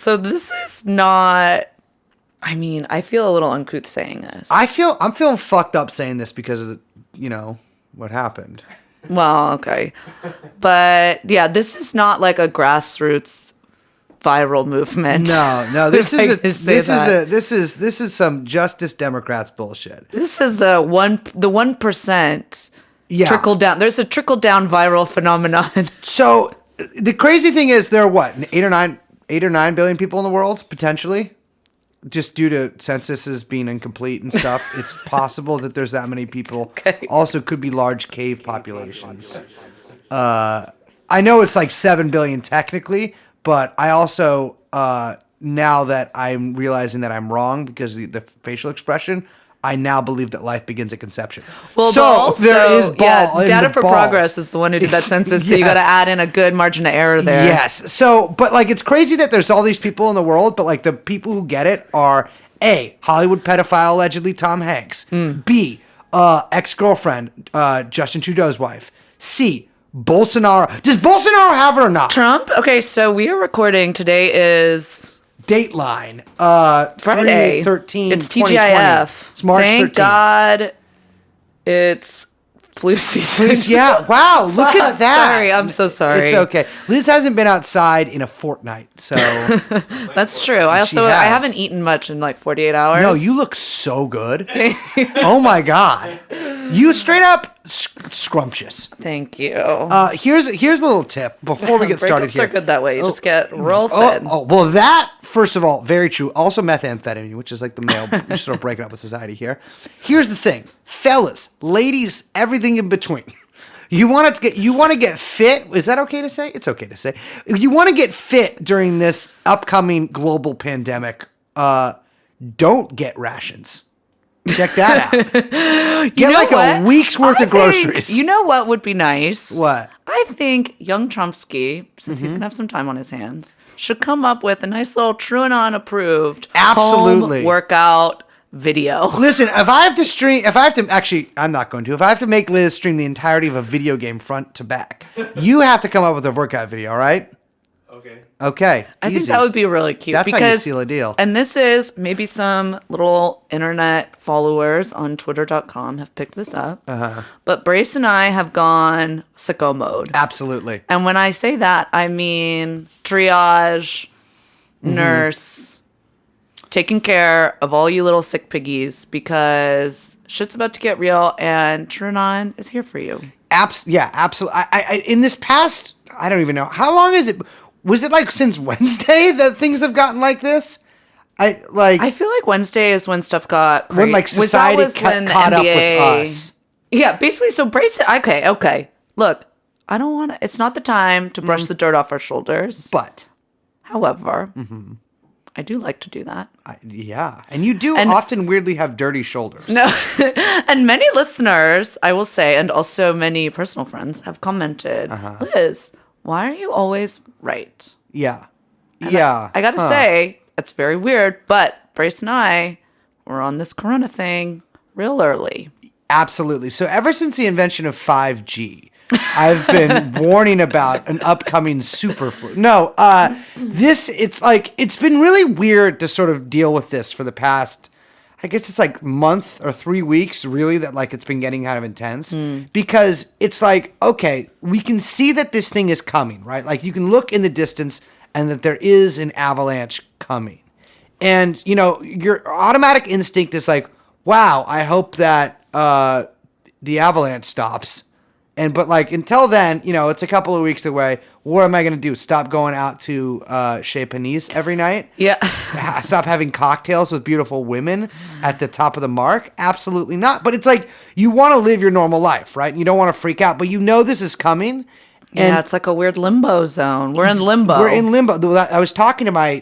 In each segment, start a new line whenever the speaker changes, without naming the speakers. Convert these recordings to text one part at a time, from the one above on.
So this is not. I mean, I feel a little uncouth saying this.
I'm feeling fucked up saying this because of what happened.
Well, okay. But yeah, this is not like a grassroots viral movement.
No, this is some Justice Democrats bullshit.
This is the 1%.
Yeah.
Trickle down. There's a trickle down viral phenomenon.
So the crazy thing is, there are what, 8 or 9 billion people in the world potentially, just due to censuses being incomplete and stuff. It's possible that there's that many people.
Okay.
Also, could be large cave populations. I know it's like 7 billion technically, but I also now that I'm realizing that I'm wrong because of the facial expression, I now believe that life begins at conception.
Well,
so there is
Data for Progress is the one who did that census, so you got to add in a good margin of error there.
Yes. So, but like, it's crazy that there's all these people in the world, but like the people who get it are A, Hollywood pedophile allegedly Tom Hanks. B, ex-girlfriend Justin Trudeau's wife. C, Bolsonaro. Does Bolsonaro have it or not?
Trump? Okay, so we are recording. Today is
Dateline.
Friday.
3/13.
It's TGIF.
It's March 13th.
Thank God it's flu season.
Yeah. Wow. Look at that.
Sorry. I'm so sorry.
It's okay. Liz hasn't been outside in a fortnight, so.
That's true. I haven't eaten much in like 48 hours.
No, you look so good. Oh my God. You straight up scrumptious.
Thank you.
Here's a little tip before we get started here.
Breakups are good that way. You just get real thin.
Well, that, first of all, very true. Also methamphetamine, which is like the male, you sort of break it up with society here. Here's the thing. Fellas, ladies, everything in between. You want to get fit. Is that okay to say? It's okay to say. If you want to get fit during this upcoming global pandemic, don't get rations. Check that out. Get like a week's worth of groceries.
You know what would be nice?
What?
I think young Chomsky, since he's going to have some time on his hands, should come up with a nice little TrueAnon approved home workout video.
Listen, if I have to make Liz stream the entirety of a video game front to back, you have to come up with a workout video, all right? Okay.
I think that would be really cute.
That's how you seal a deal.
And this is maybe some little internet followers on twitter.com have picked this up. But Brace and I have gone sicko mode.
Absolutely.
And when I say that, I mean triage, nurse, taking care of all you little sick piggies because shit's about to get real and TrueAnon is here for you.
Yeah, absolutely. I in this past, I don't even know. How long is it? Was it like since Wednesday that things have gotten like this? I
feel like Wednesday is when stuff got crazy.
When like society caught up with us.
Yeah, basically. So brace it. Okay. Look, I don't want to. It's not the time to brush the dirt off our shoulders.
But,
however, I do like to do that.
Yeah, and you do often weirdly have dirty shoulders.
No, and many listeners, I will say, and also many personal friends have commented, Liz, why are you always right?
Yeah.
And I got to say, it's very weird, but Brace and I were on this Corona thing real early.
Absolutely. So ever since the invention of 5G, I've been warning about an upcoming super flu. No, it's been really weird to sort of deal with this for the past, I guess it's like month or 3 weeks, really, that like it's been getting kind of intense because it's like, okay, we can see that this thing is coming, right? Like you can look in the distance and that there is an avalanche coming. And, your automatic instinct is like, wow, I hope that the avalanche stops. But like until then, it's a couple of weeks away. What am I going to do? Stop going out to Chez Panisse every night?
Yeah.
Stop having cocktails with beautiful women at the top of the mark? Absolutely not. But it's like you want to live your normal life, right? You don't want to freak out, but this is coming.
And it's like a weird limbo zone. We're in limbo.
We're in limbo. I was talking to my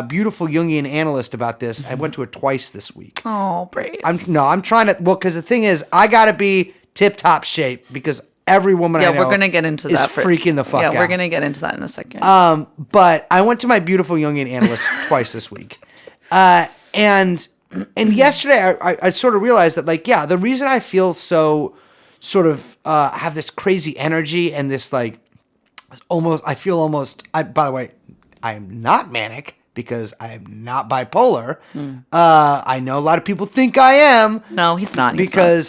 beautiful Jungian analyst about this. I went to it twice this week.
Oh, Brace.
I'm trying to. Well, because the thing is, I got to be tip-top shape because every woman I know
we're gonna get into that
freaking the fuck out.
Yeah, we're gonna get into that in a second.
But I went to my beautiful Jungian analyst twice this week, and yesterday I sort of realized that the reason I feel so sort of by the way, I am not manic because I am not bipolar. I know a lot of people think I am.
No, he's not.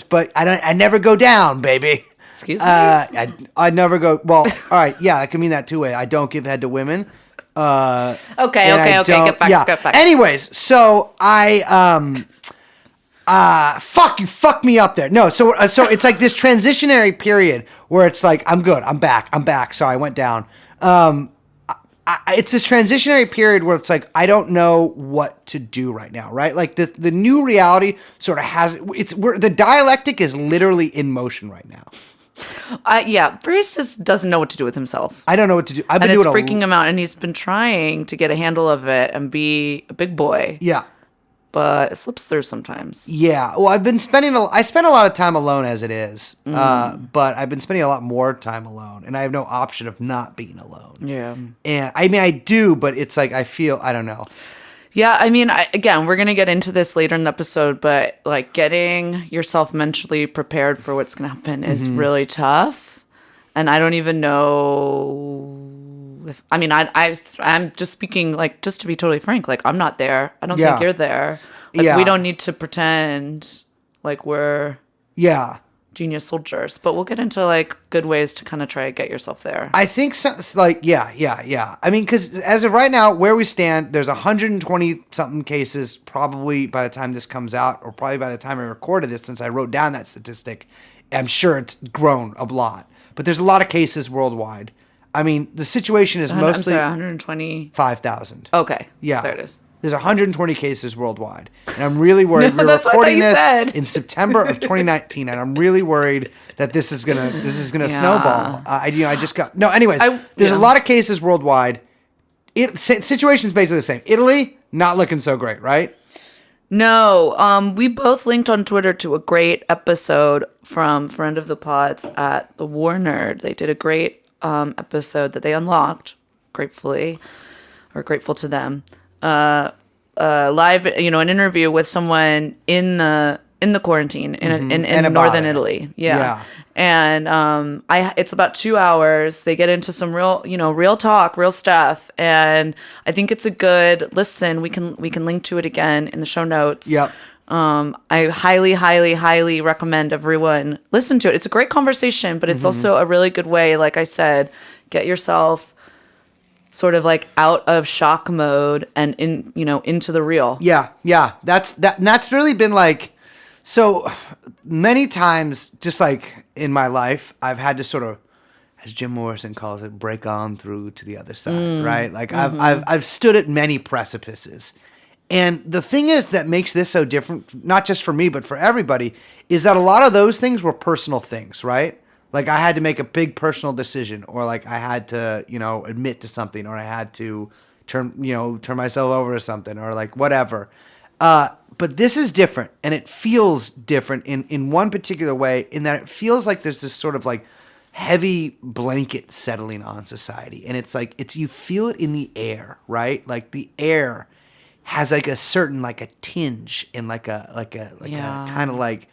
But I never go down, baby.
Excuse me?
I never go. Well, all right. Yeah, I can mean that two ways. I don't give head to women.
Okay. Get back.
Anyways, so fuck you, fuck me up there. No, so it's like this transitionary period where it's like I'm good, I'm back. Sorry, I went down. It's this transitionary period where it's like I don't know what to do right now, right? Like the new reality sort of the dialectic is literally in motion right now.
Bruce just doesn't know what to do with himself.
I don't know what to do.
And it's freaking him out, and he's been trying to get a handle of it and be a big boy.
Yeah.
But it slips through sometimes.
Yeah. Well, I spend a lot of time alone as it is. But I've been spending a lot more time alone, and I have no option of not being alone.
Yeah.
And I mean, I do, but it's like I don't know.
Yeah, I mean, again, we're going to get into this later in the episode, but like getting yourself mentally prepared for what's going to happen is really tough. And I don't even know if, I mean, I'm just speaking, like, just to be totally frank, like, I'm not there. I don't think you're there. Like, we don't need to pretend like we're genius soldiers, but we'll get into like good ways to kind of try to get yourself there.
I think so, like, yeah. I mean, because as of right now, where we stand, there's 120 something cases probably by the time this comes out, or probably by the time I recorded this, since I wrote down that statistic. I'm sure it's grown a lot, but there's a lot of cases worldwide. I mean, the situation is mostly 125,000.
Okay.
Yeah.
There it is.
There's 120 cases worldwide, and I'm really worried.
No,
we're recording this
said.
in September of 2019, and I'm really worried that this is gonna snowball. I just got no. Anyways, there's a lot of cases worldwide. Situation's basically the same. Italy, not looking so great, right?
No, we both linked on Twitter to a great episode from friend of the pods at the War Nerd. They did a great episode that they unlocked, grateful to them. Live, an interview with someone in the quarantine in northern Italy. Yeah. And it's about 2 hours. They get into some real talk, real stuff, and I think it's a good listen. We can link to it again in the show notes.
Yep.
I highly recommend everyone listen to it. It's a great conversation, but it's also a really good way, like I said, get yourself sort of like out of shock mode and into the real.
Yeah. That's really been like, so many times, just like in my life, I've had to sort of, as Jim Morrison calls it, break on through to the other side, right? Like I've stood at many precipices. And the thing is that makes this so different, not just for me, but for everybody, is that a lot of those things were personal things, right? Like I had to make a big personal decision, or like I had to, admit to something, or I had to turn myself over to something, or like whatever. But this is different, and it feels different in one particular way, in that it feels like there's this sort of like heavy blanket settling on society, and it's like you feel it in the air, right? Like the air has like a certain like a tinge and like a kind of like.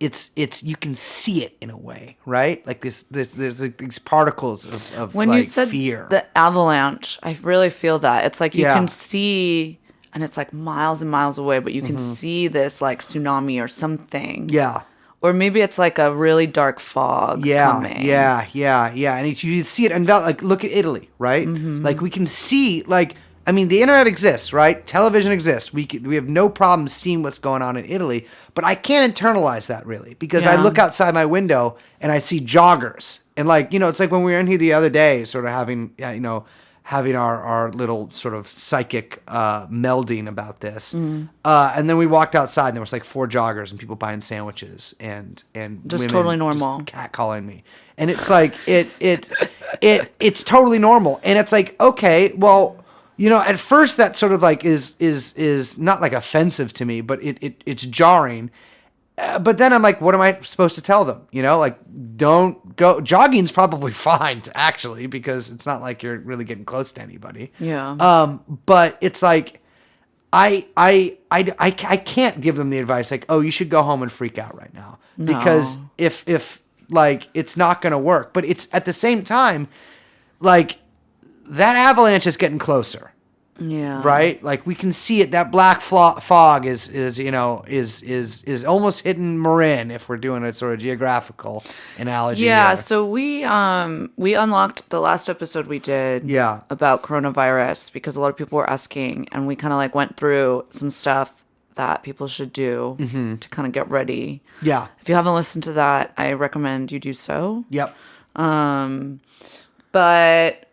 It's you can see it in a way, right? Like there's like these particles of
when
like
you said
fear.
The avalanche, I really feel that. It's like you can see, and it's like miles and miles away, but you can see this like tsunami or something.
Yeah.
Or maybe it's like a really dark fog coming.
Yeah. And you see it envelop. Like look at Italy, right? Like we can see like. I mean, the internet exists, right? Television exists. We have no problem seeing what's going on in Italy, but I can't internalize that really, because I look outside my window and I see joggers, and like it's like when we were in here the other day, sort of having our little sort of psychic melding about this, and then we walked outside and there was like 4 joggers and people buying sandwiches and
just
women
totally normal,
just catcalling me, and it's like it's totally normal, and it's like okay, well. At first that sort of like is not like offensive to me, but it's jarring. But then I'm like, what am I supposed to tell them? Like don't go. Jogging's probably fine actually, because it's not like you're really getting close to anybody.
Yeah.
But it's like I can't give them the advice like, oh, you should go home and freak out right now, because if like it's not gonna work. But it's at the same time like. that avalanche is getting closer.
Yeah.
Right? Like we can see it. That black fog is almost hitting Marin if we're doing a sort of geographical analogy.
Yeah.
here.
So we unlocked the last episode we did.
Yeah.
About coronavirus because a lot of people were asking, and we kind of like went through some stuff that people should do to kind of get ready.
Yeah.
If you haven't listened to that, I recommend you do so.
Yep.
But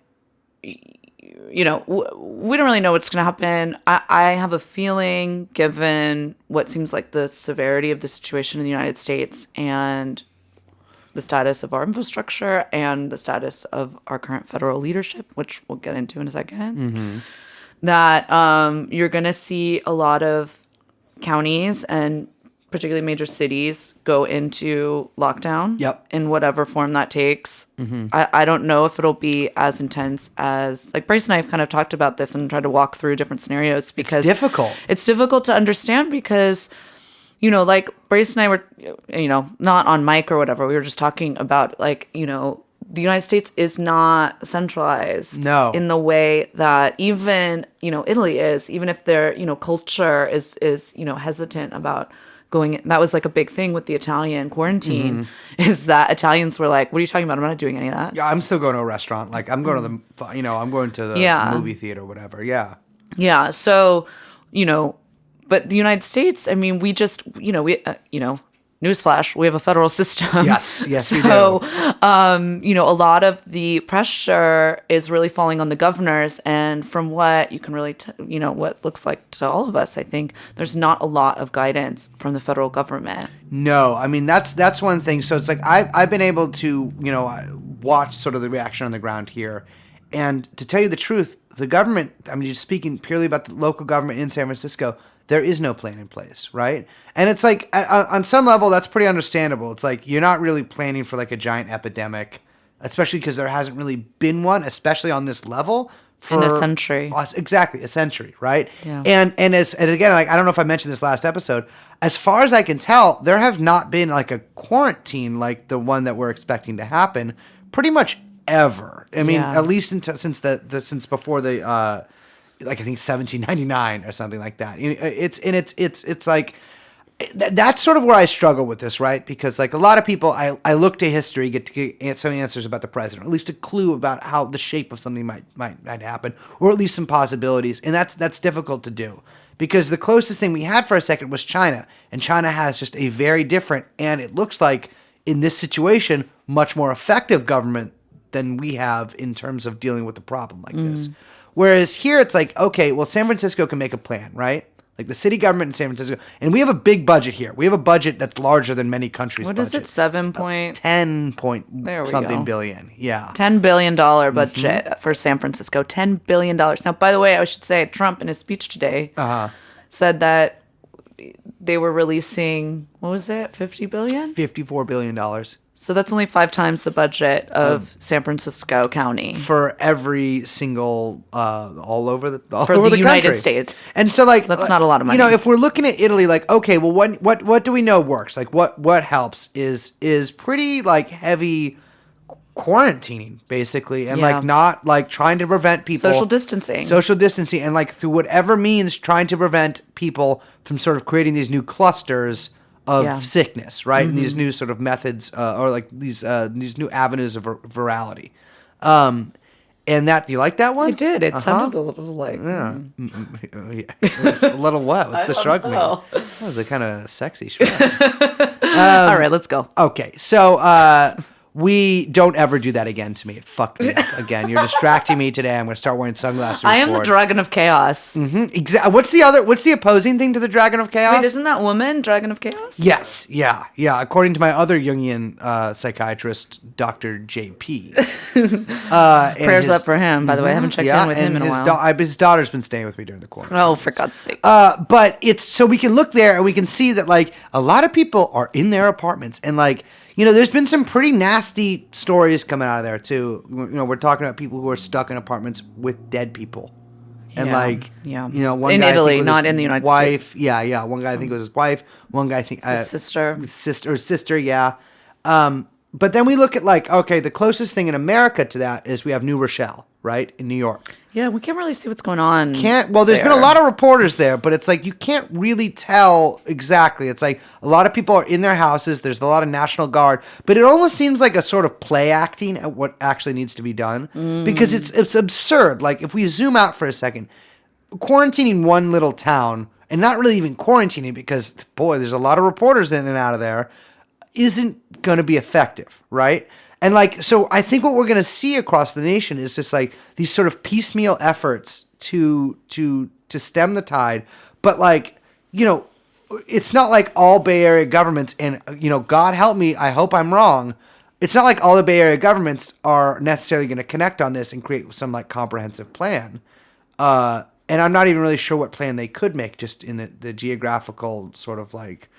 we don't really know what's going to happen. I have a feeling, given what seems like the severity of the situation in the United States and the status of our infrastructure and the status of our current federal leadership, which we'll get into in a second, that you're going to see a lot of counties and particularly major cities go into lockdown.
Yep.
In whatever form that takes. I don't know if it'll be as intense as, like, Bryce and I have kind of talked about this and tried to walk through different scenarios because
It's difficult.
It's difficult to understand because, like Bryce and I were, not on mic or whatever. We were just talking about, like, the United States is not centralized
No.
in the way that even, Italy is, even if their, culture is hesitant about going. That was like a big thing with the Italian quarantine is that Italians were like, what are you talking about? I'm not doing any of that.
Yeah, I'm still going to a restaurant. Like I'm going to I'm going to the movie theater or whatever. Yeah.
Yeah. So, but the United States, I mean, we just, newsflash, we have a federal system.
Yes, we do.
So, a lot of the pressure is really falling on the governors. And from what you can really, what looks like to all of us, I think there's not a lot of guidance from the federal government.
No, I mean, that's one thing. So it's like I've been able to, watch sort of the reaction on the ground here. And to tell you the truth, the government, I mean, just speaking purely about the local government in San Francisco, there is no plan in place, right? And it's like, on some level, that's pretty understandable. It's like, you're not really planning for like a giant epidemic, especially because there hasn't really been one, especially on this level. For
in a century.
Exactly, a century, right?
Yeah.
And again, like, I don't know if I mentioned this last episode, as far as I can tell, there have not been like a quarantine like the one that we're expecting to happen pretty much ever. I mean, at least since before the like I think 1799 or something like that. It's like that's sort of where I struggle with this, right? Because like a lot of people, I look to history, get some answers about the president, or at least a clue about how the shape of something might happen, or at least some possibilities, and that's difficult to do because the closest thing we had for a second was China, and China has just a very different, and it looks like in this situation, much more effective government than we have in terms of dealing with a problem like this. Whereas here it's like, okay, well, San Francisco can make a plan, right? Like the city government in San Francisco. And we have a big budget here. We have a budget that's larger than many countries'
What
budget.
is it? 7 point?
10 point
There we
something
go.
billion. Yeah.
$10 billion budget for San Francisco. $10 billion. Now, by the way, I should say Trump in his speech today said that they were releasing, what was it? $50 billion?
$54 billion.
So that's only 5 times the budget of San Francisco County.
For every single, all over the
United
country.
States.
And so like,
That's not a lot of money.
If we're looking at Italy, like, okay, well, what do we know works? Like what helps is pretty like heavy quarantining basically. And like not like trying to prevent people.
Social distancing.
And like through whatever means trying to prevent people from sort of creating these new clusters of sickness, right? And these new sort of methods, or like these new avenues of virality. And that, do you like that one?
I did. It sounded a little like...
A little what? What's the shrug mean?
know.
That was a kind of sexy shrug.
All right, let's go.
Okay, so we don't ever do that again to me. It fucked me up again. You're distracting me today. I'm going to start wearing sunglasses.
I am the Dragon of Chaos.
Exactly. What's the opposing thing to the Dragon of Chaos?
Wait, isn't that woman Dragon of Chaos?
Yes. Yeah. According to my other Jungian psychiatrist, Dr. JP.
Prayers up for him, by the way. I haven't checked in with him in a while.
His daughter's been staying with me during the quarantine.
Oh, for God's sake.
But it's so we can look there and we can see that like a lot of people are in their apartments and like, there's been some pretty nasty stories coming out of there too. We're talking about people who are stuck in apartments with dead people. And one
in
guy
Italy,
was
not
his
in the United
wife.
States.
Yeah. One guy I think it was his wife. One guy I think
His sister.
sister. Yeah. But then we look at like, okay, the closest thing in America to that is we have New Rochelle, right, in New York.
Yeah, we can't really see what's going on.
There's been a lot of reporters there, but it's like you can't really tell exactly. It's like a lot of people are in their houses. There's a lot of National Guard, but it almost seems like a sort of play acting at what actually needs to be done because it's absurd. Like if we zoom out for a second, quarantining one little town and not really even quarantining because boy, there's a lot of reporters in and out of there isn't going to be effective, right? And like, so I think what we're going to see across the nation is just like these sort of piecemeal efforts to stem the tide. But like, you know, it's not like all Bay Area governments and, you know, God help me, I hope I'm wrong. It's not like all the Bay Area governments are necessarily going to connect on this and create some like comprehensive plan. And I'm not even really sure what plan they could make just in the geographical sort of like,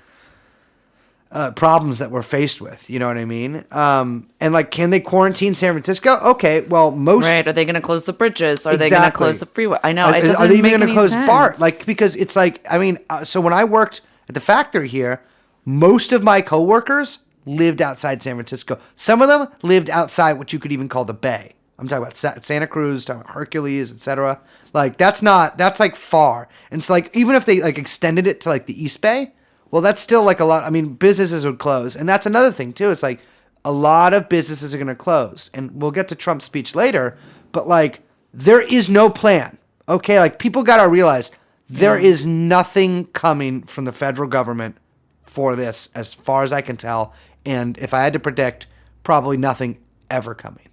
problems that we're faced with, you know what I mean? And like, can they quarantine San Francisco? Okay, well,
right. Are they going to close the bridges? Are they going to close the freeway? I know. It doesn't
are they even
going to
close
sense.
BART? Like, because it's like, I mean, so when I worked at the factory here, most of my coworkers lived outside San Francisco. Some of them lived outside what you could even call the Bay. I'm talking about Santa Cruz, talking about Hercules, etc. Like, that's like far. And it's like, even if they like extended it to like the East Bay, well, that's still like a lot. I mean, businesses would close. And that's another thing, too. It's like a lot of businesses are going to close. And we'll get to Trump's speech later. But like, there is no plan. Okay? Like, people got to realize there is nothing coming from the federal government for this, as far as I can tell. And if I had to predict, probably nothing ever coming.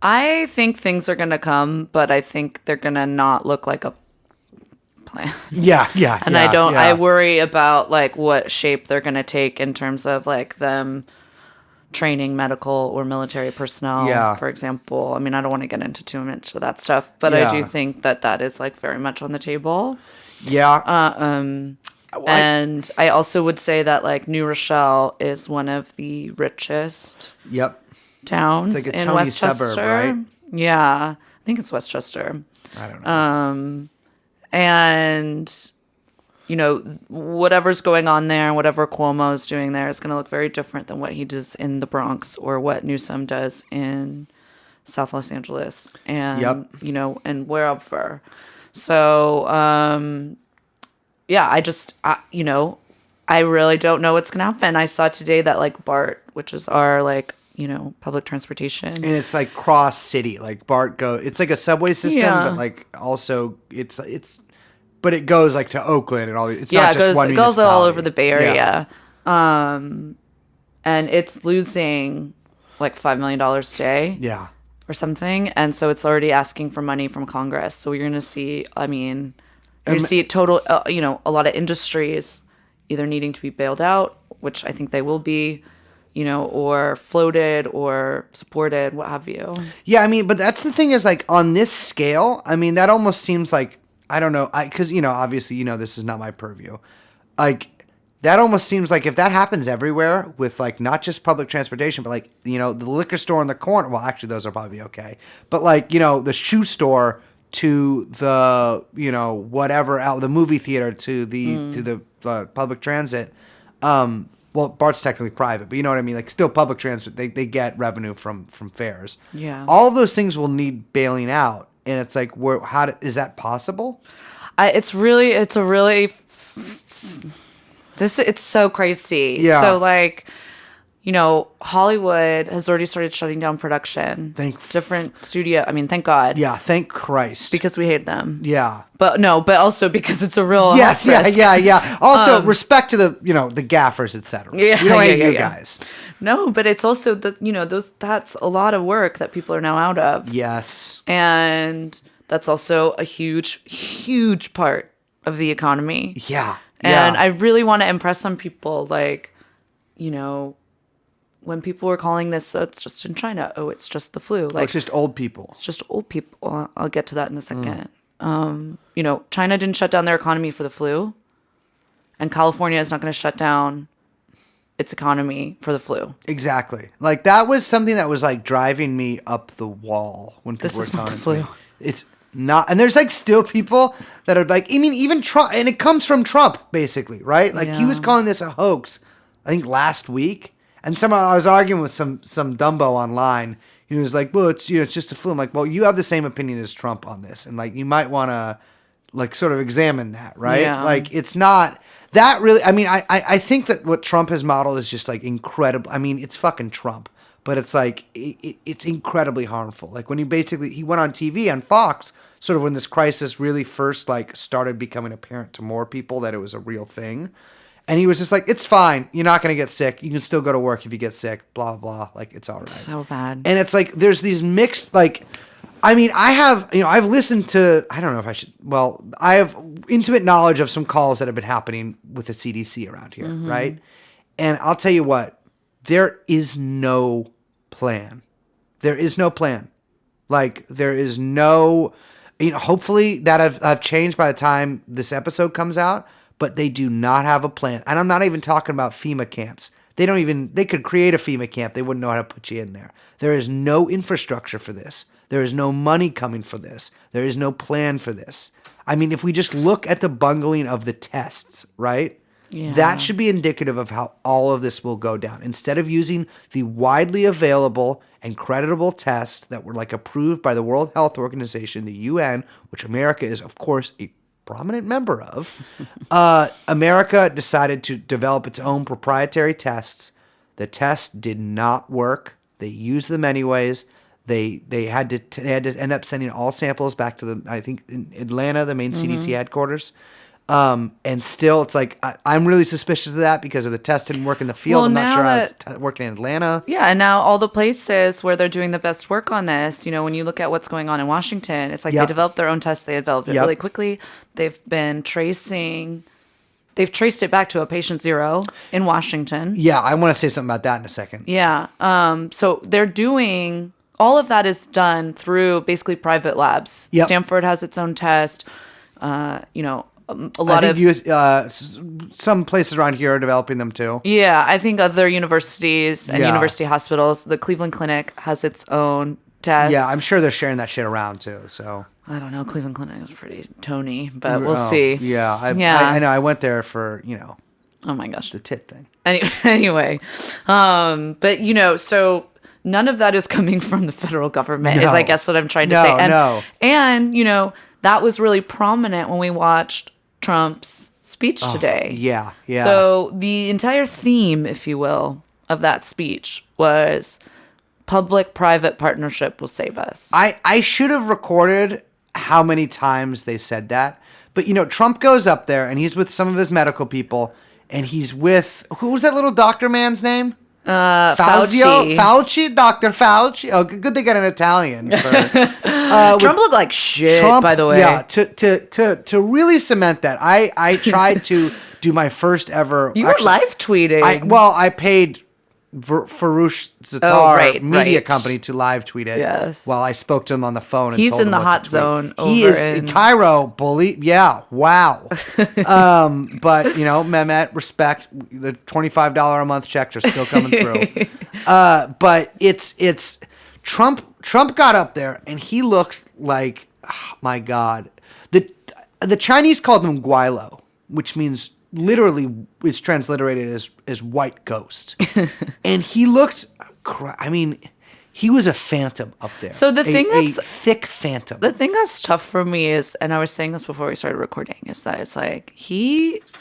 I think things are going to come, but I think they're going to not look like a plan.
Yeah.
And I worry about like what shape they're going to take in terms of like them training medical or military personnel, for example. I mean, I don't want to get into too much of that stuff, but I do think that is like very much on the table.
Yeah.
And I also would say that like New Rochelle is one of the richest towns
it's like a
in
Tony
Westchester.
Suburb, right?
Yeah. I think it's Westchester.
I don't know.
And, you know, whatever's going on there, whatever Cuomo's doing there is going to look very different than what he does in the Bronx or what Newsom does in South Los Angeles and, you know, and wherever. So, you know, I really don't know what's going to happen. I saw today that like BART, which is our like, you know, public transportation. And
it's like cross city, like BART it's like a subway system, but like also but it goes like to Oakland and all. It's not just one municipality.
It goes all over the Bay Area. And it's losing like $5 million a day.
Yeah.
Or something. And so it's already asking for money from Congress. So you're going to see, I mean, you're going to see total, you know, a lot of industries either needing to be bailed out, which I think they will be, you know, or floated or supported, what have you.
Yeah, I mean, but that's the thing is like on this scale, I mean, that almost seems like, I don't know, because, you know, obviously, you know, this is not my purview. Like, that almost seems like if that happens everywhere with like not just public transportation, but like, you know, the liquor store in the corner. Well, actually, those will probably be okay. But like, you know, the shoe store to the, you know, whatever, out the movie theater to the public transit. Well, BART's technically private, but you know what I mean? Like, still public transit, they get revenue from fares.
Yeah.
All of those things will need bailing out. And it's like, is that possible?
It's so crazy.
Yeah.
So, like, you know, Hollywood has already started shutting down production. Thank God.
Yeah, thank Christ.
Because we hate them.
Yeah.
But also because it's a real
yes,
health risk.
yeah. Also, respect to the, you know, the gaffers, etc.
Yeah,
we don't hate you guys.
No, but it's also that's a lot of work that people are now out of.
Yes.
And that's also a huge, huge part of the economy.
Yeah.
And I really want to impress some people, like, you know, when people were calling this, it's just in China. Oh, it's just the flu. Like,
it's just old people.
It's just old people. I'll get to that in a second. You know, China didn't shut down their economy for the flu. And California is not going to shut down its economy for the flu.
Exactly. Like, that was something that was, like, driving me up the wall when people were telling me. This is not the flu. It's not. And there's, like, still people that are, like, I mean, even Trump. And it comes from Trump, basically, right? Like, he was calling this a hoax, I think, last week. And I was arguing with some Dumbo online. He was like, well, it's just a flu. I'm like, well, you have the same opinion as Trump on this. And like, you might want to like sort of examine that, right?
Yeah.
Like, it's not that really, I mean, I think that what Trump has modeled is just like incredible. I mean, it's fucking Trump, but it's like, it's incredibly harmful. Like when he went on TV on Fox, sort of when this crisis really first like started becoming apparent to more people that it was a real thing. And he was just like, it's fine. You're not going to get sick. You can still go to work if you get sick, blah, blah. Like, it's all right.
So bad.
And it's like, there's these mixed, like, I mean, I've listened to, I don't know if I should, well, I have intimate knowledge of some calls that have been happening with the CDC around here, right? And I'll tell you what, there is no plan. There is no plan. Like, there is no, hopefully that I've changed by the time this episode comes out. But they do not have a plan. And I'm not even talking about FEMA camps. They could create a FEMA camp. They wouldn't know how to put you in there. There is no infrastructure for this. There is no money coming for this. There is no plan for this. I mean, if we just look at the bungling of the tests, right?
Yeah.
That should be indicative of how all of this will go down. Instead of using the widely available and creditable tests that were like approved by the World Health Organization, the UN, which America is, of course, a prominent member of, America decided to develop its own proprietary tests. The tests did not work. They used them anyways. They had to end up sending all samples back to I think in Atlanta, the main CDC headquarters. And still, it's like I'm really suspicious of that because of the test didn't work in the field.
Well,
I'm not sure how it's working in Atlanta.
Yeah, and now all the places where they're doing the best work on this, when you look at what's going on in Washington, it's like they developed their own test. They developed it really quickly. They've traced it back to a patient 0 in Washington.
Yeah, I want to say something about that in a second.
Yeah. So they're doing all of that is done through basically private labs.
Yep.
Stanford has its own test.
Some places around here are developing them too.
Yeah, I think other universities and university hospitals. The Cleveland Clinic has its own test.
Yeah, I'm sure they're sharing that shit around too. So
I don't know. Cleveland Clinic is pretty Tony, but we'll see.
Yeah, I know. I went there for
Oh my gosh,
the tit thing.
Anyway, but so none of that is coming from the federal government. Is I guess what I'm trying to say. And that was really prominent when we watched Trump's speech today.
Yeah.
So the entire theme, if you will, of that speech was public-private partnership will save us.
I should have recorded how many times they said that. But, Trump goes up there and he's with some of his medical people and he's with, who was that little doctor man's name?
Fauci.
Dr. Fauci. Oh, good they got an Italian.
Trump looked like shit, by the way.
Yeah, to really cement that, I tried to do my first ever.
You were live tweeting.
I paid Farouche Zatar media company to live tweet it.
Yes.
While I spoke to him on the phone. And
He's
told
in
him
the
what
hot
to tweet.
zone.
He is in Cairo. Yeah. Wow. But Mehmet, respect. The $25 a month checks are still coming through. But it's Trump. Trump got up there and he looked like, oh my God. The Chinese called him Guilo, which means literally it's transliterated as white ghost. And he looked, he was a phantom up there.
So the thing
a thick phantom.
The thing that's tough for me is, and I was saying this before we started recording, is that it's like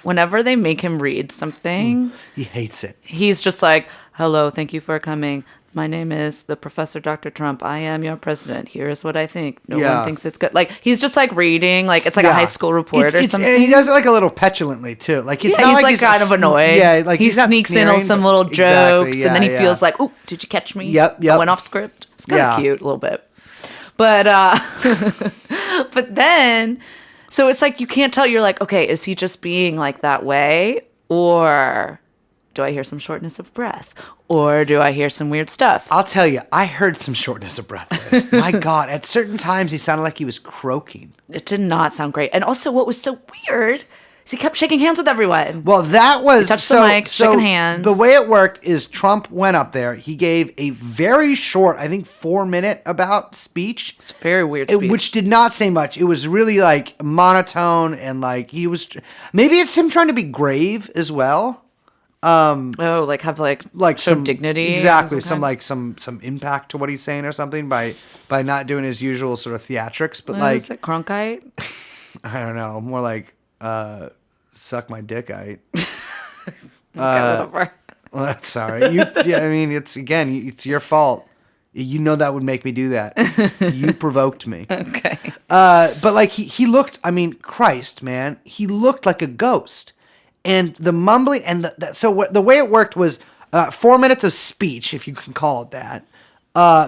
whenever they make him read something,
he hates it.
He's just like, hello, thank you for coming. My name is the Professor Dr. Trump. I am your president. Here is what I think. No one thinks it's good. Like, he's just like reading, like it's like a high school report or something. And
he does it like a little petulantly too. Like it's not
he's
like
he's kind of annoyed.
Yeah, like
he sneaks in on some little jokes, and then he feels like, "Ooh, did you catch me?
Yep.
I went off script." It's kind of cute, a little bit, but but then, so it's like you can't tell. You're like, okay, is he just being like that way, or do I hear some shortness of breath? Or do I hear some weird stuff?
I'll tell you, I heard some shortness of breath, Liz. My God, at certain times he sounded like he was croaking.
It did not sound great. And also what was so weird is he kept shaking hands with everyone.
Well, that was...
He touched the mic, shaking hands.
The way it worked is Trump went up there. He gave a very short, I think 4-minute about speech.
It's a very weird speech.
Which did not say much. It was really like monotone and like he was... Maybe it's him trying to be grave as well.
Have show
some
dignity.
Exactly.
of some
Some impact to what he's saying or something by not doing his usual sort of theatrics. But
kind. Is it Cronkite?
I don't know, more like suck my dickite.
Whatever.
Well, that's sorry. I mean, it's your fault. You know that would make me do that. You provoked me.
Okay.
But like he looked. I mean, Christ, man, he looked like a ghost. And the mumbling and the way it worked was 4 minutes of speech, if you can call it that.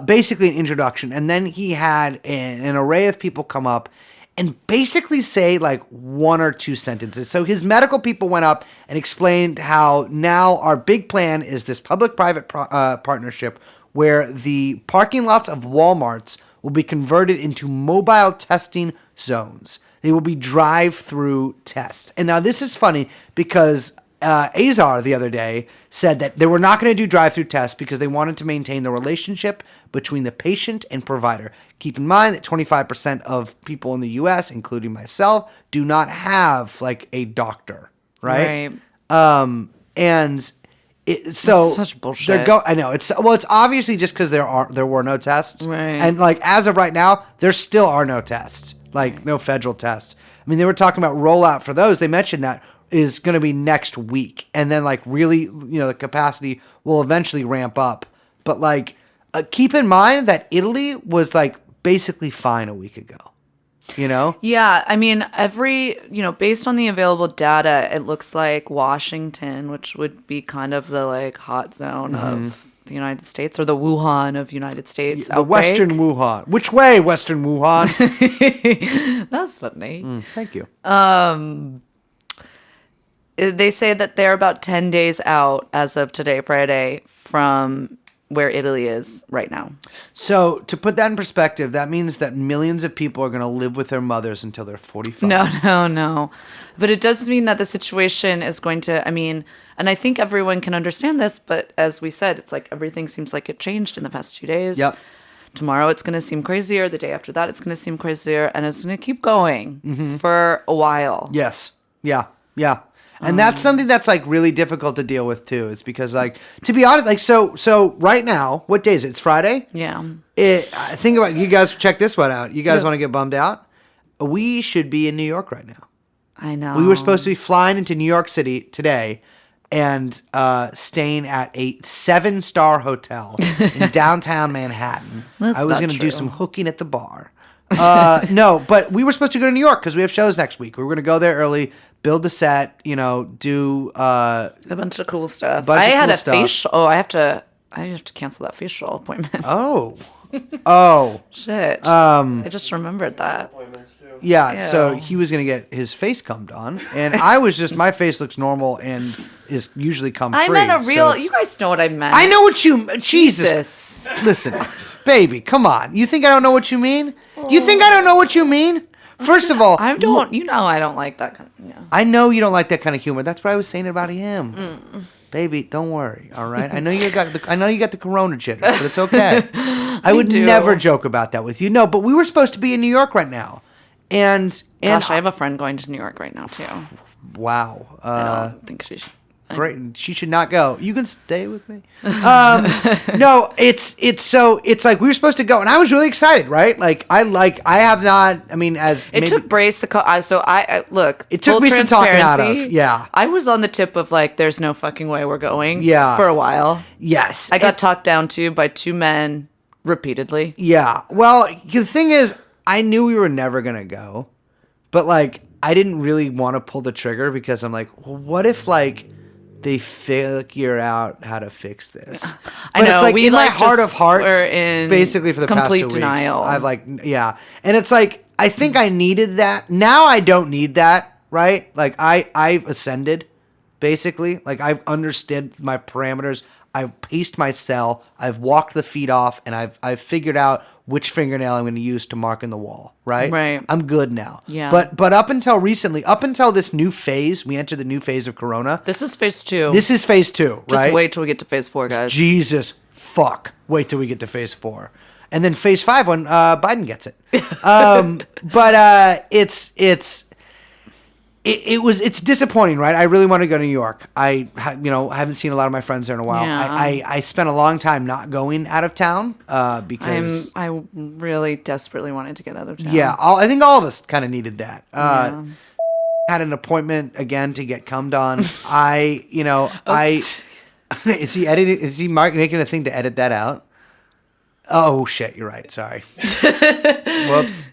Basically an introduction, and then he had an array of people come up and basically say like one or two sentences. So his medical people went up and explained how now our big plan is this public-private partnership where the parking lots of Walmarts will be converted into mobile testing zones. They will be drive-through tests. And now this is funny because Azar the other day said that they were not going to do drive-through tests because they wanted to maintain the relationship between the patient and provider. Keep in mind that 25% of people in the U.S., including myself, do not have like a doctor, right? And it's
such bullshit.
I know it's obviously just because there were no tests,
right?
And like as of right now, there still are no tests, like no federal tests. I mean, they were talking about rollout for those. They mentioned that is going to be next week, and then like really, the capacity will eventually ramp up. But like, keep in mind that Italy was like basically fine a week ago.
Yeah, I mean, based on the available data, it looks like Washington, which would be kind of the like hot zone of the United States, or the Wuhan of United States.
The Western Wuhan. Which way, Western Wuhan?
That's funny.
Thank you.
They say that they're about 10 days out as of today, Friday, from where Italy is right now.
So to put that in perspective, that means that millions of people are going to live with their mothers until they're 45.
No. But it does mean that the situation is going to, and I think everyone can understand this, but as we said, it's like everything seems like it changed in the past 2 days.
Yep.
Tomorrow it's going to seem crazier. The day after that it's going to seem crazier. And it's going to keep going for a while.
Yes. Yeah. And that's something that's like really difficult to deal with too. It's because like, to be honest, like so right now, what day is it? It's Friday?
Yeah.
Think about, you guys check this one out. You guys want to get bummed out? We should be in New York right now.
I know.
We were supposed to be flying into New York City today and staying at a 7-star hotel in downtown Manhattan. I was going to do some hooking at the bar. No, but we were supposed to go to New York because we have shows next week. We were going to go there early, build a set, do
a bunch of cool stuff. I had a facial. Oh, I have to cancel that facial appointment.
Oh,
shit. I just remembered that.
Yeah,
Ew.
So he was gonna get his face cummed on, and I was just, my face looks normal and is usually cum free.
I meant a real. You guys know what I meant.
I know what you. Jesus. Listen, baby, come on. You think I don't know what you mean? Do you think I don't know what you mean? First of all,
I don't. I don't like that kind of. Yeah.
I know you don't like that kind of humor. That's what I was saying about him. Baby, don't worry. All right. I know you got the corona jitters, but it's okay. I would never joke about that with you. No, but we were supposed to be in New York right now, and
gosh, I have a friend going to New York right now too.
Wow.
I don't think she should.
Great. She should not go. You can stay with me. No, it's like we were supposed to go, and I was really excited, right? I have not. I mean,
took Brace to so I look.
It took me some talking out of. Yeah,
I was on the tip of like, there's no fucking way we're going.
Yeah,
for a while.
Yes,
I got talked down to by two men repeatedly.
Yeah. Well, the thing is, I knew we were never gonna go, but like, I didn't really want to pull the trigger because I'm like, well, what if like they figure out how to fix this? But
I know,
it's like
we
in my heart of hearts,
we're in
basically for the past 2 weeks,
denial.
I've like, yeah. And it's like, I think I needed that. Now I don't need that, right? Like I've ascended, basically. Like I've understood my parameters. I've paced my cell. I've walked the feet off, and I've figured out which fingernail I'm going to use to mark in the wall, right?
Right.
I'm good now.
Yeah.
But up until recently, up until this new phase, we entered the new phase of Corona.
This is phase 2.
This is phase 2, right?
Just wait till we get to phase 4, guys.
Jesus fuck. Wait till we get to phase 4. And then phase 5 when Biden gets it. But it's it's disappointing, right? I really want to go to New York. Haven't seen a lot of my friends there in a while.
Yeah.
I spent a long time not going out of town because
I really desperately wanted to get out of town.
yeah, I think all of us kind of needed that. Had an appointment again to get cummed on. Is he editing? Is he making a thing to edit that out? Oh shit, you're right. Sorry. Whoops.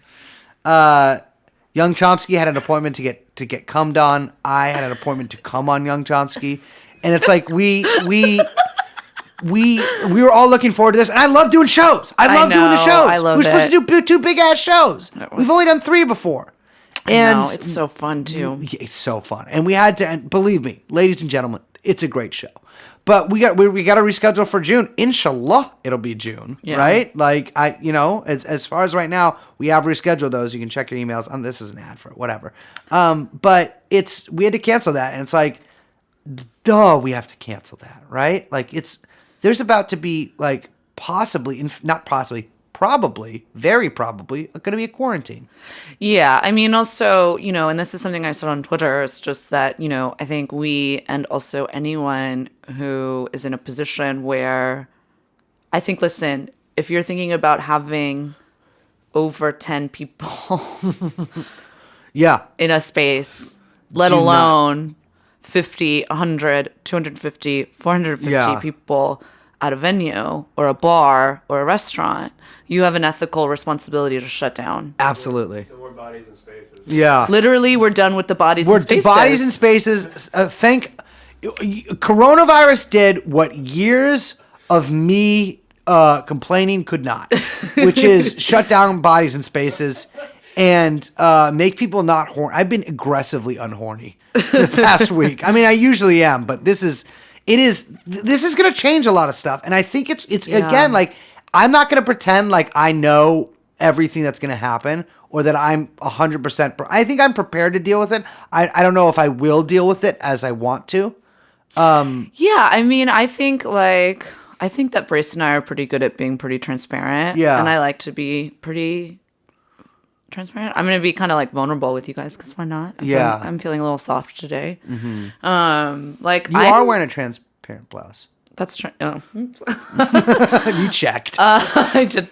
Young Chomsky had an appointment to get cummed on. I had an appointment to come on Young Chomsky, and it's like we were all looking forward to this, and I love doing shows. I love doing the shows.
I love
We're supposed to do two big ass shows. We've only done 3 before. And
it's so fun too.
It's so fun, and we had to. And believe me, ladies and gentlemen, it's a great show. But we got to reschedule for June. Inshallah, it'll be June, right? Like as far as right now, we have rescheduled those. You can check your emails. This is an ad for it, whatever. But we had to cancel that, and it's like, duh, we have to cancel that, right? Like there's about to be like probably, very probably, going to be a quarantine.
Yeah, I mean, also, and this is something I said on Twitter, it's just that, I think we and also anyone who is in a position where I think, listen, if you're thinking about having over 10 people in a space, let alone 50, 100, 250, 450 people at a venue or a bar or a restaurant, you have an ethical responsibility to shut down.
Absolutely.
No more bodies and spaces.
Yeah.
Literally, we're done with the bodies and spaces.
Bodies and spaces. Coronavirus did what years of me complaining could not, which is shut down bodies and spaces and make people not horny. I've been aggressively unhorny the past week. I mean, I usually am, but this is going to change a lot of stuff. And I think it's again, like, I'm not going to pretend like I know everything that's going to happen or that I'm 100%. I think I'm prepared to deal with it. I don't know if I will deal with it as I want to.
Yeah, I mean, I think that Brace and I are pretty good at being pretty transparent.
Yeah.
And I like to be pretty transparent. I'm going to be kind of like vulnerable with you guys because why not? I'm feeling a little soft today. Mm-hmm.
You are wearing a transparent blouse.
That's true. Oh.
You checked.
I did.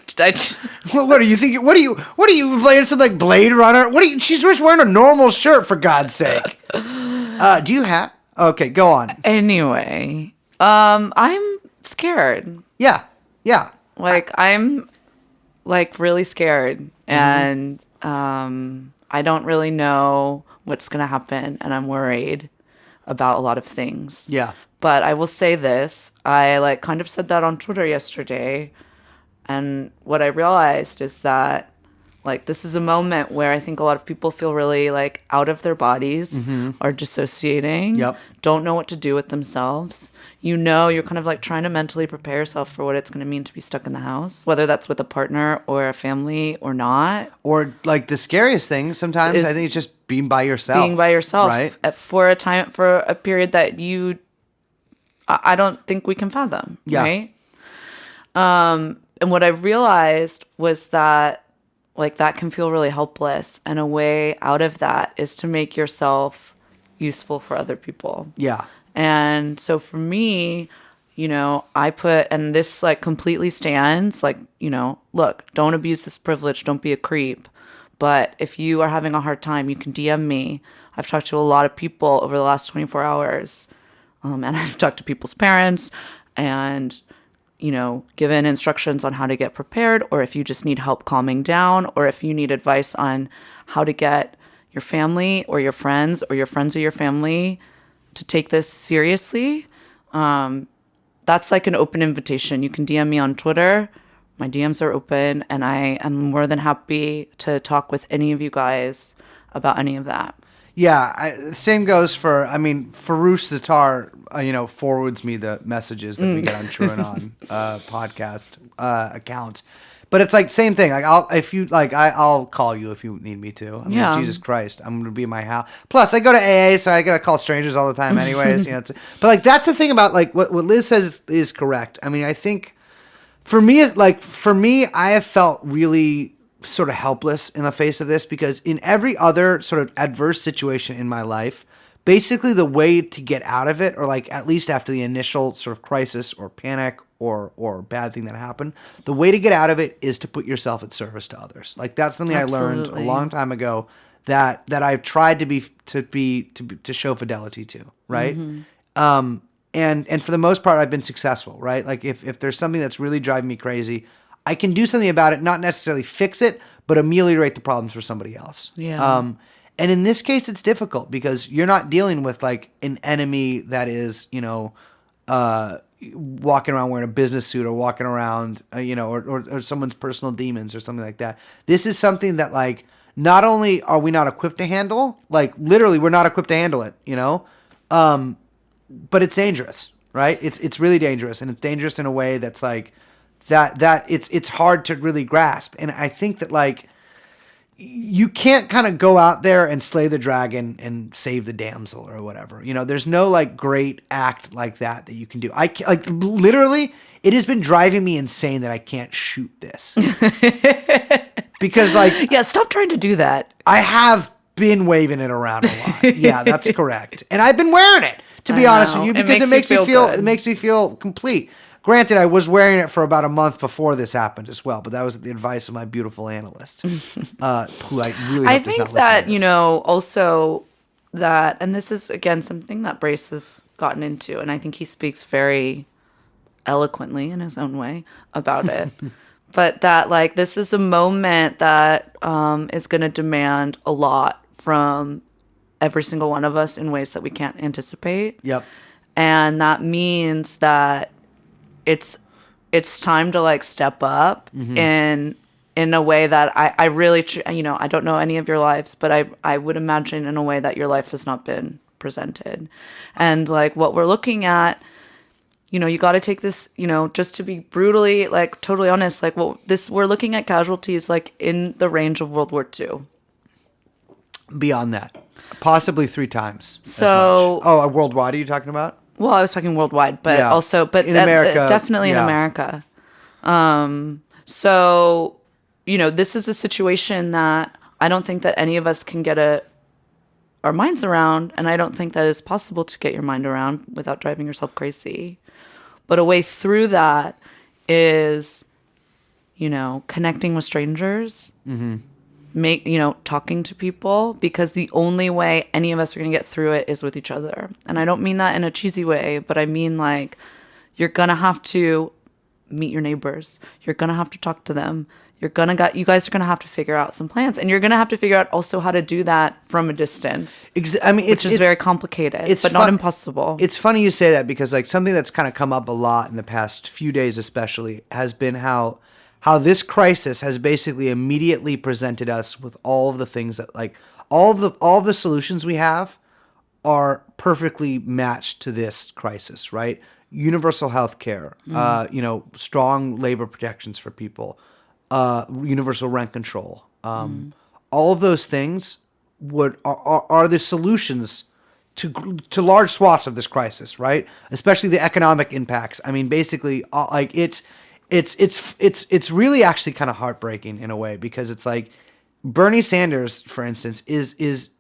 What are you thinking? What are you playing some like Blade Runner? She's just wearing a normal shirt for God's sake. Do you have? Okay, go on.
Anyway, I'm scared.
Yeah.
Like I'm like really scared, and I don't really know what's gonna happen, and I'm worried about a lot of things.
Yeah.
But I will say this, I like kind of said that on Twitter yesterday, and what I realized is that like this is a moment where I think a lot of people feel really like out of their bodies, are dissociating, don't know what to do with themselves. You're kind of like trying to mentally prepare yourself for what it's going to mean to be stuck in the house, whether that's with a partner or a family or not.
Or like the scariest thing sometimes, I think it's just being by yourself.
Being by yourself,
right?
For a period that I don't think we can fathom, right? And what I realized was that like that can feel really helpless, and a way out of that is to make yourself useful for other people.
Yeah.
And so for me, I put, and this like completely stands, like, look, don't abuse this privilege, don't be a creep. But if you are having a hard time, you can DM me. I've talked to a lot of people over the last 24 hours. And I've talked to people's parents and, given instructions on how to get prepared, or if you just need help calming down, or if you need advice on how to get your family or your friends or your family to take this seriously. That's like an open invitation. You can DM me on Twitter. My DMs are open, and I am more than happy to talk with any of you guys about any of that.
Yeah, same goes for, Farouche Zatar, forwards me the messages that we get on TrueAnon podcast account. But it's like same thing. Like I'll call you if you need me to. Jesus Christ, I'm gonna be in my house. Plus, I go to AA, so I gotta call strangers all the time, anyways. But like that's the thing about like what Liz says is correct. I mean, I think for me, I have felt really sort of helpless in the face of this, because in every other sort of adverse situation in my life, basically the way to get out of it, or like at least after the initial sort of crisis or panic or bad thing that happened, the way to get out of it is to put yourself at service to others. Like that's something I learned a long time ago that I've tried to show fidelity to, right? And for the most part, I've been successful, right? Like if there's something that's really driving me crazy, I can do something about it, not necessarily fix it, but ameliorate the problems for somebody else.
Yeah.
And in this case, it's difficult because you're not dealing with like an enemy that is, walking around wearing a business suit or walking around, or someone's personal demons or something like that. This is something that like, not only are we not equipped to handle, like literally we're not equipped to handle it, but it's dangerous, right? It's really dangerous, and it's dangerous in a way that's like that it's hard to really grasp. And I think that like you can't kind of go out there and slay the dragon and save the damsel or whatever. There's no like great act like that you can do. Like literally, it has been driving me insane that I can't shoot this. Because like,
yeah, stop trying to do that.
I have been waving it around a lot. Yeah, that's correct. And I've been wearing it, to be honest with you, because it makes me feel complete. Granted, I was wearing it for about a month before this happened as well, but that was at the advice of my beautiful analyst, who I really hope does not listen to this.
Also that, and this is again something that Brace has gotten into, and I think he speaks very eloquently in his own way about it. But that like this is a moment that is going to demand a lot from every single one of us in ways that we can't anticipate.
Yep.
And that means that it's time to like step up in a way that I really I don't know any of your lives, but I would imagine in a way that your life has not been presented. And like what we're looking at, you got to take this, just to be brutally, like, totally honest, like, we're looking at casualties, like, in the range of World War II.
Beyond that. Possibly 3 times
so,
as much. Oh, worldwide are you talking about?
Well, I was talking worldwide, but also, but
in America.
Definitely in America. So, this is a situation that I don't think that any of us can get our minds around, and I don't think that it's possible to get your mind around without driving yourself crazy. But a way through that is, connecting with strangers, talking to people, because the only way any of us are going to get through it is with each other. And I don't mean that in a cheesy way, but I mean like you're going to have to meet your neighbors. You're going to have to talk to them. You guys are going to have to figure out some plans, and you're going to have to figure out also how to do that from a distance. Which is very complicated, but not impossible.
It's funny you say that, because like something that's kind of come up a lot in the past few days, especially, has been how this crisis has basically immediately presented us with all of the things that like all of the solutions we have are perfectly matched to this crisis, right? Universal health care, strong labor protections for people, universal rent control. All of those things are the solutions to large swaths of this crisis, right? Especially the economic impacts. I mean, basically, like it's really actually kind of heartbreaking in a way, because it's like Bernie Sanders, for instance, he's